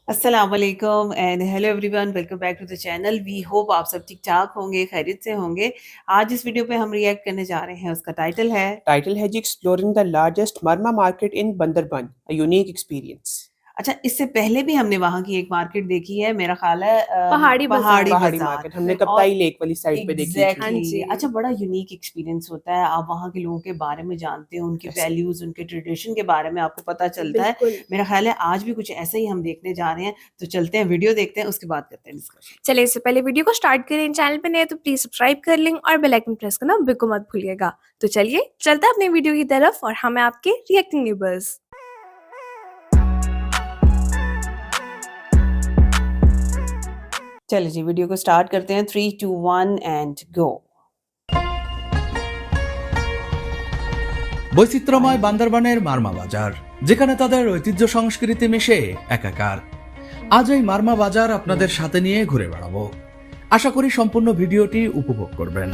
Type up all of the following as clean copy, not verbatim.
अस्सलाम वालेकुम and hello everyone, welcome back to the channel. We hope आप सब ठीक ठाक होंगे, खैरियत से होंगे। आज इस वीडियो पे हम रिएक्ट करने जा रहे हैं, उसका टाइटल है Title है जी exploring the largest Marma market in Bandarban, a unique experience. अच्छा, इससे पहले भी हमने वहाँ की एक मार्केट देखी है, मेरा ख्याल है पहाड़ी बाजार। पहाड़ी पहाड़ी बाजार। मार्केट हमने और कप्ताई लेक वाली साइड पे देखी थी। हाँ एग्जैक्टली जी। अच्छा, बड़ा यूनिक एक्सपीरियंस होता है। आप वहाँ के लोगों के बारे में जानते हो, उनके ऐसे वैल्यूज, उनके ट्रेडिशन के बारे में आपको पता चलता है। बिल्कुल। मेरा ख्याल है आज भी कुछ ऐसा ही हम देखने जा रहे हैं। तो चलते हैं, वीडियो देखते हैं, उसके बाद करते हैं डिस्कशन। चलिए इससे पहले वीडियो को स्टार्ट करें, चैनल पे नए हैं तो प्लीज सब्सक्राइब कर लें और बेल आइकन प्रेस करना बिल्कुल मत भूलिएगा। तो चलिए चलते हैं अपने वीडियो की तरफ और हम हैं आपके रिएक्टिंग न्यूबर्स। चलिए जी, वीडियो को स्टार्ट करते हैं। 3 2 1 एंड गो। বৈচিত্র্যময় বান্দরবানের মারমা বাজার, যেখানে তাদের ঐতিহ্য সংস্কৃতি মিশে একাকার। আজ এই মারমা বাজার আপনাদের সাথে নিয়ে ঘুরে বেড়াবো। আশা করি সম্পূর্ণ ভিডিওটি উপভোগ করবেন।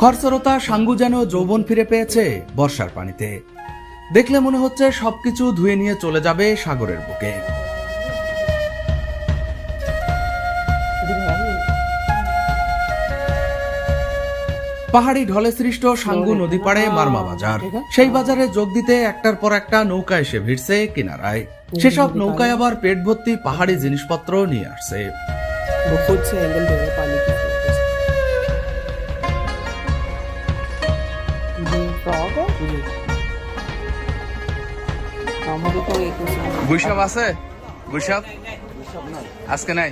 খরস্রোতা সাঙ্গু যেন যৌবন ফিরে পেয়েছে বর্ষার পানিতে। দেখলে মনে হচ্ছে সবকিছু ধুয়ে নিয়ে চলে যাবে সাগরের বুকে। পাহাড়ি ঢলে সৃষ্ট সাঙ্গু নদী পাড়ে মারমা বাজার। সেই বাজারে যোগ দিতে একটার পর একটা নৌকা এসে ভিড়ছে কিনারায়। সেসব নৌকায় আবার পেট ভর্তি পাহাড়ি জিনিসপত্র নিয়ে আসছে। वो खुद से एंगल दे रहे हैं पानी की। গুইসাপ আছে? গুইসাপ আজকে নাই।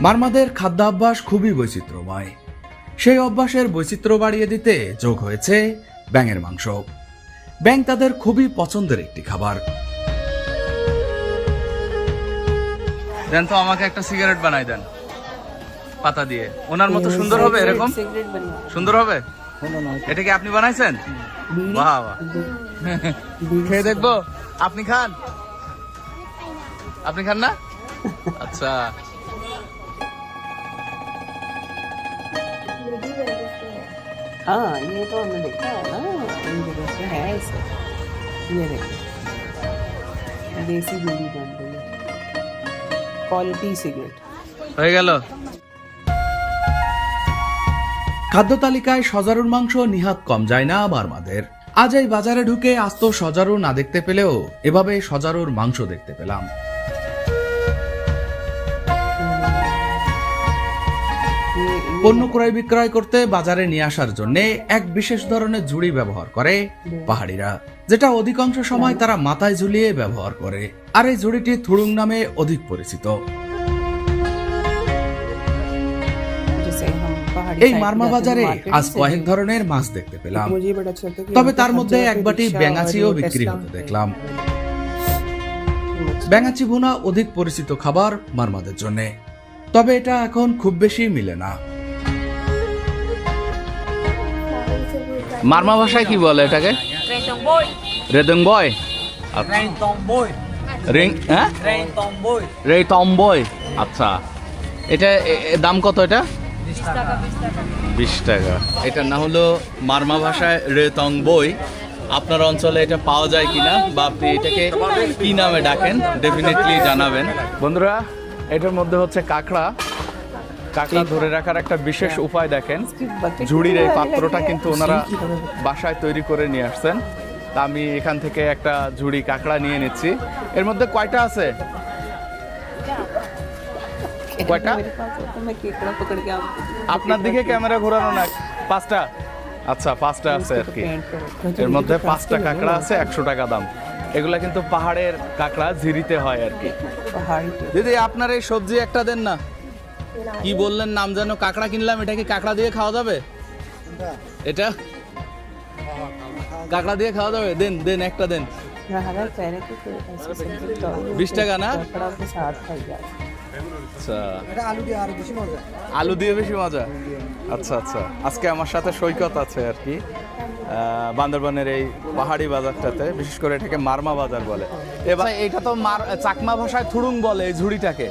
মারমাদের খাদ্যাভ্যাস খুবই বৈচিত্র্যময়। সেই অভ্যাসের বৈচিত্র্য বাড়িয়ে দিতে যোগ হয়েছে ব্যাঙের মাংস। ব্যাঙ তাদের খুবই পছন্দের একটি খাবার। দেন তো আমাকে একটা সিগারেট বানাই দেন পাতা দিয়ে। ওনার মতো সুন্দর হবে, এরকম সুন্দর হবে। এটা কি আপনি বানাইছেন? বাহ বাহ, খেয়ে দেখবো। আপনি খান? আপনি খান না? আচ্ছা, हाँ, ये तो हमने देखा है ना, इन जगह पे है ऐसे। ये देखो, देसी बीड़ी बन रही है, क्वालिटी सिगरेट। হয়ে গেল। খাদ্য তালিকায় সজারুর মাংস নিহাত কম যায় না মারমাদের। আজ এই বাজারে ঢুকে আস্ত সজারু না দেখতে পেলেও এভাবে সজারুর মাংস দেখতে পেলাম। পণ্য ক্রয় বিক্রয় করতে বাজারে নিয়ে আসার জন্য এক বিশেষ ধরনের ঝুড়ি ব্যবহার করে পাহাড়িরা, যেটা অধিকাংশ সময় তারা মাথায় ঝুলিয়ে ব্যবহার করে। আর এই ঝুড়িটি থুড়ুং নামে অধিক পরিচিত। এই মারমা বাজারে আজ কয়েক ধরনের মাছ দেখতে পেলাম, मुझे ये बड़ा अच्छा लगता है कि তবে यहाँ তার पे মধ্যে हर जगह এক पे বাটি रिक्शा ব্যাঙাচিও और বিক্রি टेस्टा হতে দেখলাম। ব্যাঙাচি ভুনা অধিক পরিচিত খাবার মারমাদের জন্য, তবে এটা এখন খুব বেশি মিলে না। মারমা ভাষায় কি বলে এটাকে? রেদং বয়। রিং, হ্যাঁ, রে টম্বয়। আচ্ছা, এটা দাম কত? এটা 20 টাকা। এটা না হলো মারমা ভাষায় রে তং বই। আপনার অঞ্চলে এটা পাওয়া যায় কিনা বা আপনি এটাকে কি নামে ডাকেন ডেফিনেটলি জানাবেন। বন্ধুরা, এটার মধ্যে হচ্ছে কাঁকড়া। কাঁকড়া ধরে রাখার একটা বিশেষ উপায় দেখেন, ঝুড়ির এই পাত্রটা কিন্তু ওনারা বাসায় তৈরি করে নিয়ে আসছেন। তা আমি এখান থেকে একটা ঝুড়ি কাঁকড়া নিয়ে নিচ্ছি। এর মধ্যে কয়টা আছে? কয়টা? আপনার দিকে ক্যামেরা ঘোরানো না। 5টা। আচ্ছা, 5টা আছে আর কি। এর মধ্যে 5টা কাঁকড়া আছে, 100 টাকা দাম। এগুলা কিন্তু পাহাড়ের কাঁকড়া, ঝিরিতে হয় আর কি। দিদি, আপনার এই সবজি একটা দেন না। কি বললেন নাম যেন? কাঁকড়া কিনলাম, এটা কি কাঁকড়া দিয়ে খাওয়া যাবে? এটা কাঁকড়া দিয়ে খাওয়া যাবে? দেন দেন, একটা দেন। 20 টাকা না? আচ্ছা, আলু দিয়ে বেশি মজা। আচ্ছা আচ্ছা, আজকে আমার সাথে সৈকত আছে আর কি। বান্দরবানের এই পাহাড়ি বাজারটাতে, বিশেষ করে এটাকে মারমা বাজার বলে। এবার এইটা তো চাকমা ভাষায় থুড়ুং বলে, এই ঝুড়িটাকে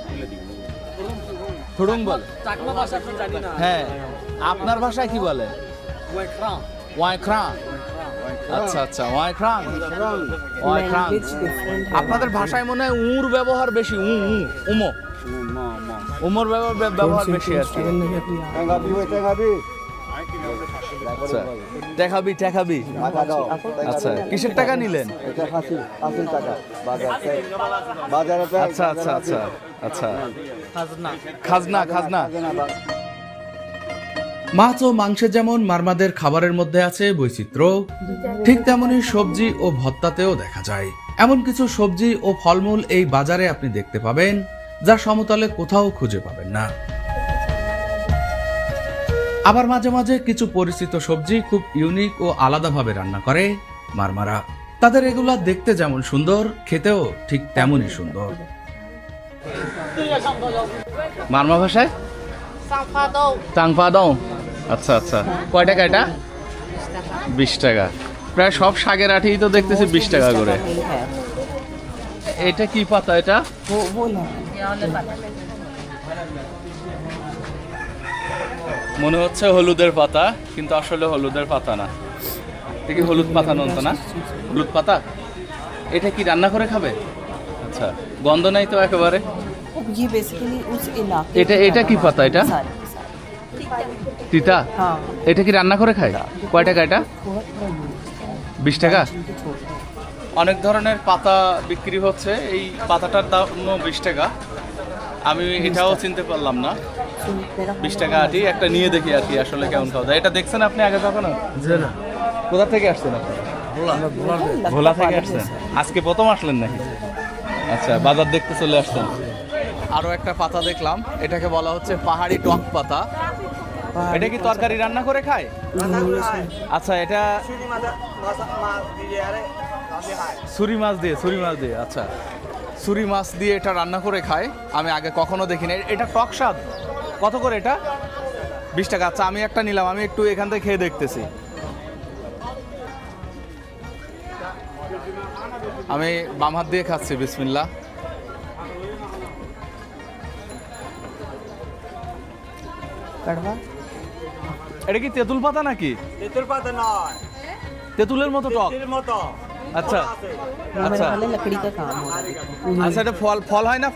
থুড়ুং বলে। হ্যাঁ, আপনার ভাষায় কি বলে? ওয়াইখ্রা। আচ্ছা আচ্ছা, ওয়াইখ্রাং। ওয়াইখ্রাং। Language different है আপনাদের ভাষায় মনে হয় উর ব্যবহার বেশি, উমো উমর ব্যবহার বেশি আছে। আচ্ছা, টেকাবি। আচ্ছা, কিসের টাকা নিলেন? আচ্ছা আচ্ছা আচ্ছা আচ্ছা, খাজনা। মাছ ও মাংসে যেমন মারমাদের খাবারের মধ্যে আছে বৈচিত্র্য, ঠিক তেমনি সবজি ও ভত্তাতেও দেখা যায়। এমন কিছু সবজি ও ফলমূল এই বাজারে আপনি দেখতে পাবেন যা সমতলে কোথাও খুঁজে পাবেন না। আবার মাঝে মাঝে কিছু পরিচিত সবজি খুব ইউনিক ও আলাদাভাবে রান্না করে মারমারা। তাদের এগুলা দেখতে যেমন সুন্দর, খেতেও ঠিক তেমনই সুন্দর। মারমা ভাষায় চাংফাদং। আচ্ছা আচ্ছা, কয় টাকা এটা? 20 টাকা। প্রায় সব শাকের আঠি তো দেখতেছি 20 টাকা করে। नहीं है এটা কি পাতা? এটা वो ना মনে হচ্ছে হলুদের পাতা, কিন্তু আসলে হলুদের পাতা না। দেখি হলুদ পাতা নন তো না? হলুদ পাতা। এটা কি রান্না করে খাবে? আচ্ছা, গন্ধ নাই তো একেবারে। ये बेसिकली उस इलाके এটা কি পাতা? এটা তিতা। हाँ এটা কি রান্না করে খায়? কয় টাকা এটা? 20 টাকা। অনেক ধরনের পাতা বিক্রি হচ্ছে, এই পাতাটার দামও 20 টাকা। আমি এটাও চিনতে পারলাম না। 20 টাকা আটি একটা নিয়ে দেখি আর কি আসলে কেমন খাওয়া যায়। এটা দেখছেন আপনি আগে কখনো? কোথা থেকে আসছেন আপনি? ভোলা থেকে আসছেন? আজকে প্রথম আসলেন নাকি? আচ্ছা, বাজার দেখতে চলে আসছেন। আরো একটা পাতা দেখলাম, এটাকে বলা হচ্ছে পাহাড়ি টক পাতা। এটা কি তরকারি রান্না করে খায়? আচ্ছা, এটা ছুরি মাছ দিয়ে। আচ্ছা, ছুরি মাছ দিয়ে এটা রান্না করে খায়। আমি আগে কখনো দেখিনি। এটা টক স্বাদ। কত করে এটা? 20 টাকা। আচ্ছা, আমি একটা নিলাম। আমি একটু এখান থেকে খেয়ে দেখতেছি। আমি বাম হাত দিয়ে খাচ্ছি, বিসমিল্লাহ। कड़वा এটা কি তেঁতুল পাতা নাকি? তেঁতুল পাতা নয়, তেঁতুলের মতো টক। তেঁতুলের মতো। আচ্ছা मेरे अच्छा। ख्याल है लकड़ी का काम होगा আচ্ছা, এটা ফল হয় না?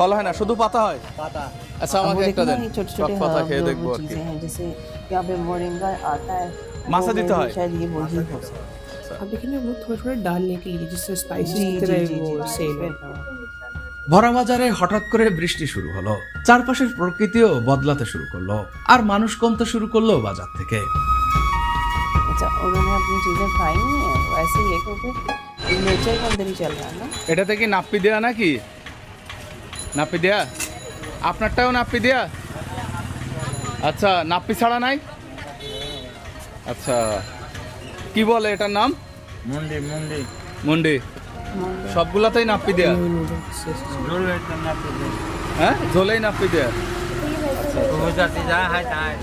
ফল হয় না, শুধু পাতা হয়। পাতা আচ্ছা, अब वो আমাকে একটা देखो ना, দেন। ये छोटे টক छोटे পাতা herb খেয়ে और দেখবো वो আর কি। चीजें हैं जैसे यहाँ पे मोरिंगा आता है मासा वो देता में है? भी शायद ये वही हो सकता अब देखिए ना वो थोड़ा थोड़ा डालने के लिए जिससे है स्पाइसी जी की जी तरह जी वो जी सेल जी हो। ভরা বাজারে হঠাৎ করে বৃষ্টি শুরু হলো, চারপাশের প্রকৃতিও বদলাতে শুরু করলো, আর মানুষ কমতে শুরু করলো বাজার থেকে। अच्छा, उन्होंने अपनी चीजें खाई नहीं है वैसे ही है क्योंकि नेचर के अंदर ही चल रहा है ना এটাতে কি নাপ্পি দেয়া নাকি? নাপ্পি দেয়া? আপনারটাও নাপ্পি দেয়া? আচ্ছা, নাপ্পি ছাড়া নাই? আচ্ছা, কি বলে এটার নাম? মুন্ডি মুন্ডি। সবগুলাতেই নাপ্পি দেয়া? ঝোল একটা না পেলে হ্যাঁ, ঝোলেই নাপ্পি দেয়া। জাতি যা হয় তাই।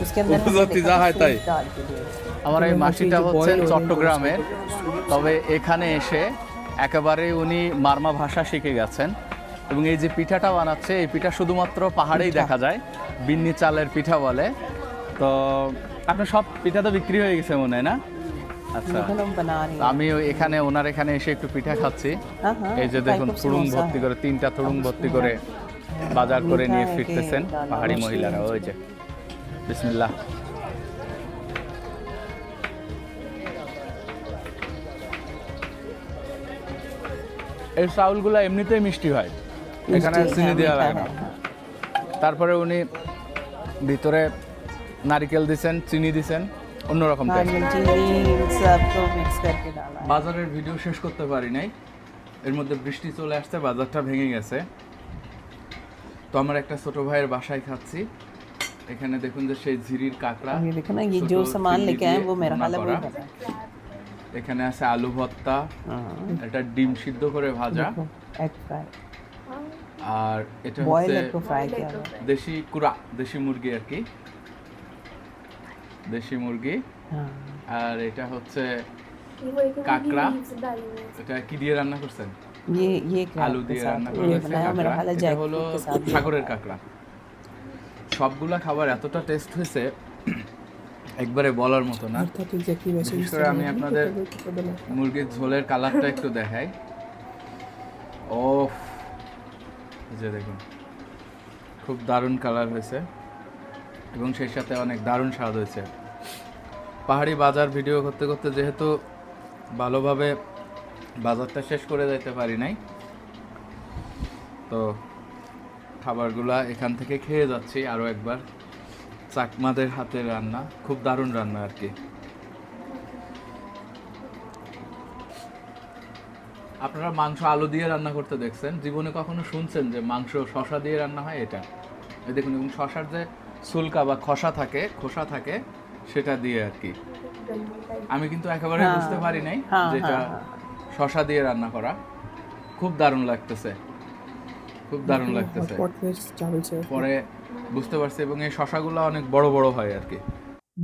उसके अंदर हमने उपजाति देखा जा है था ताई। फूल डाल के दिए। আমার এই মাসিটা হচ্ছেন চট্টগ্রামের, তবে এখানে এসে একেবারে উনি মারমা ভাষা শিখে গেছেন। এবং এই যে পিঠাটা বানাচ্ছে, এই পিঠা শুধুমাত্র পাহাড়েই দেখা যায়, বিন্নি চালের পিঠা বলে। তো আপনার সব পিঠা তো বিক্রি হয়ে গেছে মনে হয় না? আচ্ছা, এখন हम बना रहे তো हैं আমি এখানে ওনার এখানে এসে একটু পিঠা খাচ্ছি। हाँ हाँ এই যে type দেখুন, of থুড়ুং समोसा ভর্তি है। করে, 3টা থুড়ুং ভর্তি করে বাজার করে নিয়ে ফিরতেছেন পাহাড়ি মহিলারা। ওই যে বিসমিল্লাহ। এই চাউলগুলো এমনিতেই মিষ্টি হয়, এখানে मिष्टी চিনি है, দেওয়া मीठा লাগে না। है, हाँ। তারপরে উনি ভিতরে নারকেল দিছেন, চিনি দিছেন, অন্যরকম taste। नारियल चीनी सबको मिक्स करके डाला है। বাজারের ভিডিও শেষ করতে পারি নাই, এর মধ্যে বৃষ্টি চলে আসছে, বাজারটা ভেঙে গেছে। তো আমার একটা ছোট ভাইয়ের বাসায় খাচ্ছি। এখানে দেখুন যে সেই ঝিরির কাঁকড়া, अब ये देखो ना, ये ছোট जो सामान চিংড়ি लेके आए দিয়ে वो मेरा ভুনা ख्याल है वही করা। बना है। এখানে আছে আলু ভর্তা, हाँ, এটা ডিম সিদ্ধ করে ভাজা, देखो एग फ्राई আর এটা बॉयल হচ্ছে एग को फ्राई किया हुआ है। দেশি কুড়া, দেশি মুরগি আর কি। দেশি মুরগি, हाँ আর এটা হচ্ছে কাঁকড়া। এটা কি দিয়ে রান্না করছেন? ये crab আলু के দিয়ে साथ রান্না ये করা হয়েছে बनाया मेरा কাঁকড়া। ख्याल है এটা जैकफ्रूट হলো के साथ ये সাগরের बनाया। কাঁকড়া। সবগুলা খাবার এতটা টেস্ট হয়েছে একবারে বলার মতো না। अर्थात एग्जैक्टली वैसे ही বিশেষ করে আমি আপনাদের মুরগির ঝোলের কালারটা একটু দেখাই। ও যে দেখুন খুব দারুণ কালার হয়েছে এবং সেই সাথে অনেক দারুণ স্বাদ হয়েছে। পাহাড়ি বাজার ভিডিও করতে করতে যেহেতু ভালোভাবে বাজারটা শেষ করে যাইতে পারি নাই, তো খাবারগুলা এখান থেকে খেয়ে যাচ্ছি আরও একবার। চাকমাদের হাতের রান্না, খুব দারুণ রান্না আর কি। আপনারা মাংস আলু দিয়ে রান্না করতে দেখছেন, জীবনে কখনো শুনছেন যে মাংস শশা দিয়ে রান্না হয়? এটা এই দেখুন, এবং শশার যে সুলকা বা খোসা থাকে সেটা দিয়ে আর কি। আমি কিন্তু একেবারে বুঝতে পারি নাই যেটা শশা দিয়ে রান্না করা। খুব দারুণ লাগতেছে, খুব দারুণ লাগতেছে। चावल से পরে বুঝতে পারছি, এবং এই শশাগুলো অনেক বড় বড় হয় আর কি।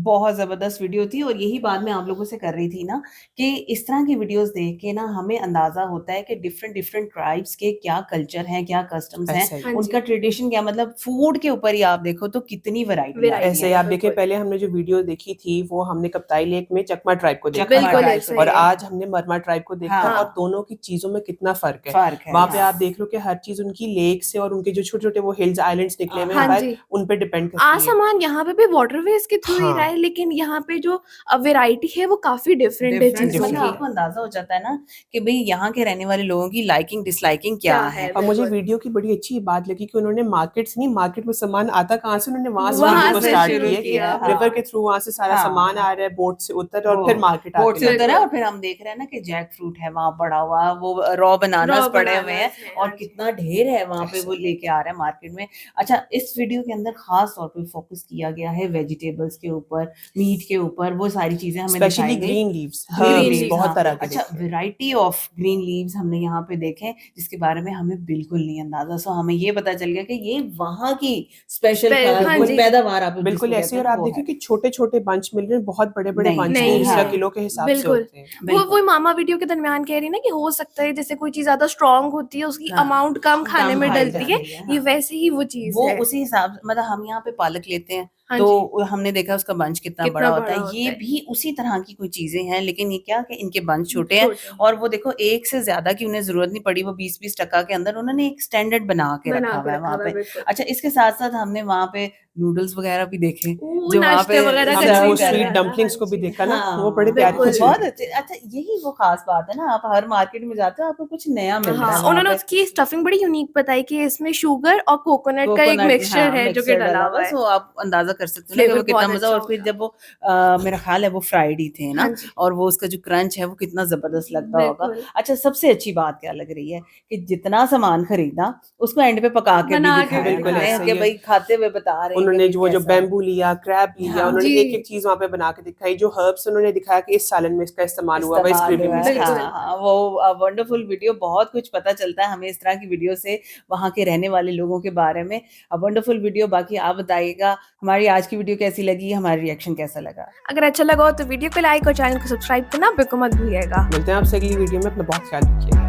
बहुत जबरदस्त वीडियो थी और यही बात मैं आप लोगों से कर रही थी ना कि इस तरह की वीडियोस देख के ना हमें अंदाजा होता है कि डिफरेंट डिफरेंट ट्राइब्स के क्या कल्चर हैं, क्या कस्टम्स हैं, ऐसा ही। हाँ जी। उनका ट्रेडिशन क्या, मतलब फूड के ऊपर ही आप देखो तो कितनी वैरायटी ऐसे ही आप देखिए, पहले हमने जो वीडियो देखी थी वो हमने कप्ताई लेक में चकमा ट्राइब को देखा चकमा बिल्कुल tribe ऐसे और ही है। आज हमने मरमा ट्राइब को देखा हाँ। और दोनों की चीजों में कितना फर्क है। फर्क है। वहाँ पे आप देख लो कि हर चीज उनकी लेक से और उनके जो छोटे छोटे वो हिल्स आइलैंड्स निकले हुए हाँ हैं जी। उन पे डिपेंड करती है। आसमान यहाँ पे भी वाटरवेज के थ्रू ही हाँ। रहा है, लेकिन यहाँ पे जो वैरायटी है वो काफी डिफरेंट है Different, चीजों मतलब की। आपको अंदाजा हो जाता है ना कि भाई यहाँ के रहने वाले लोगों की लाइकिंग डिसलाइकिंग क्या है। और मुझे बिल्कुल। वीडियो की बड़ी अच्छी बात लगी कि उन्होंने मार्केट में सामान आता कहाँ से, उन्होंने वहां से वहाँ वीडियो को से स्टार्ट शुरू किया किया, कि रिवर के थ्रू वहां से सारा हाँ। सामान आ रहा है, बोट से उतर और वो फिर मार्केट बोट से आके उतर है और फिर हम देख रहे हैं ना कि जैक फ्रूट है वहाँ पड़ा हुआ, वो रॉ बनानास Raw पड़े हुए हैं bananas हैं, और हाँ जी। कितना ढेर है वहाँ पे वो लेके आ रहा है मार्केट में। अच्छा, इस वीडियो के अंदर खास तौर पे फोकस किया गया है वेजिटेबल्स के ऊपर, मीट के ऊपर, वो सारी चीजें हमें स्पेशली दिखाई गई। Green leaves, green leaves, leaves, बहुत हाँ। तरह के अच्छा, देखे। वैरायटी ऑफ ग्रीन लीव्स हमने यहाँ पे देखे जिसके बारे में हमें बिल्कुल नहीं अंदाजा। सो हमें ये पता चल गया कि ये वहाँ की स्पेशल हाँ जी। पैदावार आप बिल्कुल जिसको ऐसे, कहते और हैं आप वो देखिए है। कि छोटे छोटे बंच मिल रहे हैं, बहुत बड़े बड़े नहीं, बंच नहीं, नहीं, हाँ। किलो के हिसाब से बिल्कुल। होते हैं। बिल्कुल। वो मामा वीडियो के दरमियान कह रही है ना कि हो सकता है जैसे कोई चीज ज्यादा स्ट्रांग होती है उसकी हाँ, अमाउंट कम खाने कम में खाई डलती है, जाती है, ये हाँ। वैसे ही वो चीज वो है। उसी हिसाब, मतलब हम यहाँ पे पालक लेते हैं हाँ तो जी। हमने देखा उसका बंच कितना कितना बड़ा होता बड़ा है, होता ये है। भी उसी तरह की कोई चीजें हैं, लेकिन ये क्या कि इनके बंच छोटे हैं और वो देखो एक से ज्यादा की उन्हें जरूरत नहीं पड़ी, वो 20-20% के अंदर उन्होंने एक स्टैंडर्ड बना के बना रखा के हुआ है रखा वहाँ हुआ पे। है, बिल्कुल। अच्छा, इसके साथ साथ हमने वहाँ पे नूडल्स वगैरह भी देखे वो जो वहाँ नाश्ते पे वगैरह का हमने सर्व वो कर रहे स्वीट हैं। डम्पलिंग्स को भी देखा ना, हाँ, वो बड़े प्यारे बिल्कुल। कुछ बहुत अच्छे। अच्छा, यही वो खास बात है ना, आप हर मार्केट में जाते हो आपको कुछ नया मिलता है हाँ, वहाँ उन्होंने पे। उसकी स्टफिंग बड़ी यूनिक बताई कि इसमें शुगर और कोकोनट का एक कोकोनट, मिक्सचर हाँ, है जो कि मिक्सचर डला हुआ है। सो आप अंदाजा कर सकते हो ना कि वो फ्लेवर कितना बहुत मजा। अच्छा और फिर होगा। जब वो मेरा ख्याल है वो फ्राइड ही थे ना, हाँ जी। और वो उसका जो क्रंच है वो कितना जबरदस्त लगता होगा। बिल्कुल। अच्छा, सबसे अच्छी बात क्या लग रही है कि जितना सामान खरीदा उसको एंड पे पका के भी बना के दिखाया बिल्कुल उन्होंने ऐसे कि ही है। भाई खाते हुए बता रहे हैं कि उन्होंने भाई जो वो जो कैसा। बैम्बू लिया, क्रैब लिया, हाँ। उन्होंने जी। एक एक चीज वहाँ पे बना के दिखाई, जो हर्ब्स उन्होंने दिखाया कि इस सालन में इसका इस्तेमाल हुआ, इस इस्तेमाल ग्रेवी हुआ में है। इसका बिल्कुल। इस्तेमाल हाँ, वो वंडरफुल वीडियो, बहुत कुछ पता चलता है हमें इस तरह की वीडियो से वहाँ के रहने वाले लोगों के बारे में। Wonderful video. बाकी आप बताइएगा हमारी आज की वीडियो कैसी लगी, हमारा रिएक्शन कैसा लगा। अगर अच्छा लगा हो तो वीडियो को लाइक और चैनल को सब्सक्राइब करना बिल्कुल मत भूलिएगा। मिलते हैं आपसे अगली वीडियो में, अपना बहुत ख्याल रखिएगा।